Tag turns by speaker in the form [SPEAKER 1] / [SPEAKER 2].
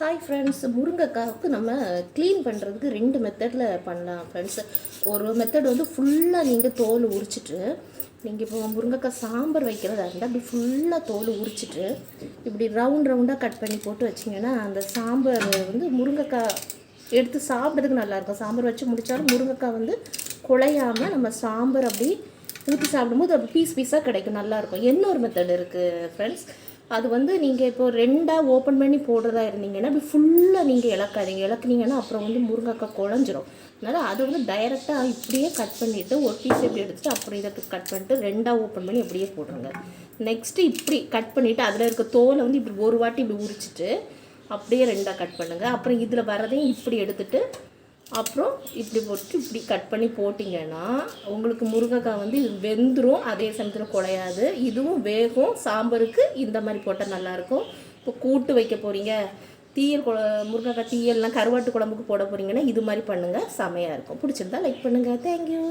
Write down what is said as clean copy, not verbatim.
[SPEAKER 1] Hi friends, முருங்கைக்காவுக்கு நம்ம clean பண்ணுறதுக்கு 2 மெத்தடில் பண்ணலாம் ஃப்ரெண்ட்ஸ். ஒரு மெத்தட் வந்து ஃபுல்லாக நீங்கள் தோல் உரிச்சிட்டு, நீங்கள் இப்போ முருங்கைக்காய் சாம்பார் வைக்கிறதா இருந்தால் அப்படி ஃபுல்லாக தோல் உரிச்சிட்டு இப்படி ரவுண்டாக கட் பண்ணி போட்டு வச்சிங்கன்னா அந்த சாம்பார் வந்து முருங்கைக்காய் எடுத்து சாப்பிட்றதுக்கு நல்லாயிருக்கும். சாம்பார் வச்சு முடித்தாலும் முருங்கைக்காய் வந்து குழையாமல் நம்ம சாம்பார் அப்படி ஊற்றி சாப்பிடும்போது அது பீஸாக கிடைக்கும், நல்லாயிருக்கும். இன்னொரு மெத்தட் இருக்குது ஃப்ரெண்ட்ஸ். அது வந்து நீங்கள் இப்போ 2ஆக ஓப்பன் பண்ணி போடுறதா இருந்தீங்கன்னா அப்படி ஃபுல்லாக நீங்கள் இழக்குனீங்கன்னா அப்புறம் வந்து முருங்கைக்காய் குழஞ்சிரும். அதனால் அது வந்து டைரெக்டாக இப்படியே கட் பண்ணிவிட்டு ஒரு பீஸ் எப்படி எடுத்துகிட்டு அப்புறம் இதை கட் பண்ணிட்டு 2ஆக ஓப்பன் பண்ணி அப்படியே போட்டுருங்க. நெக்ஸ்ட்டு இப்படி கட் பண்ணிவிட்டு அதில் இருக்க தோலை வந்து இப்படி ஒரு வாட்டி இப்படி உரிச்சிட்டு அப்படியே 2ஆக கட் பண்ணுங்கள். அப்புறம் இதில் வரதையும் இப்படி எடுத்துகிட்டு அப்புறம் இப்படி போட்டு இப்படி கட் பண்ணி போட்டிங்கன்னா உங்களுக்கு முருங்கைக்காய் வந்து இது வெந்துடும், அதே சமயத்தில் குழையாது, இதுவும் வேகும். சாம்பாருக்கு இந்த மாதிரி போட்டால் நல்லாயிருக்கும். இப்போ கூட்டு வைக்க போகிறீங்க, முருங்கைக்காய் தீயல்லாம் கருவாட்டு குழம்புக்கு போட போகிறீங்கன்னா இது மாதிரி பண்ணுங்கள், செமையாக இருக்கும். பிடிச்சிருந்தா லைக் பண்ணுங்கள். தேங்க்யூ.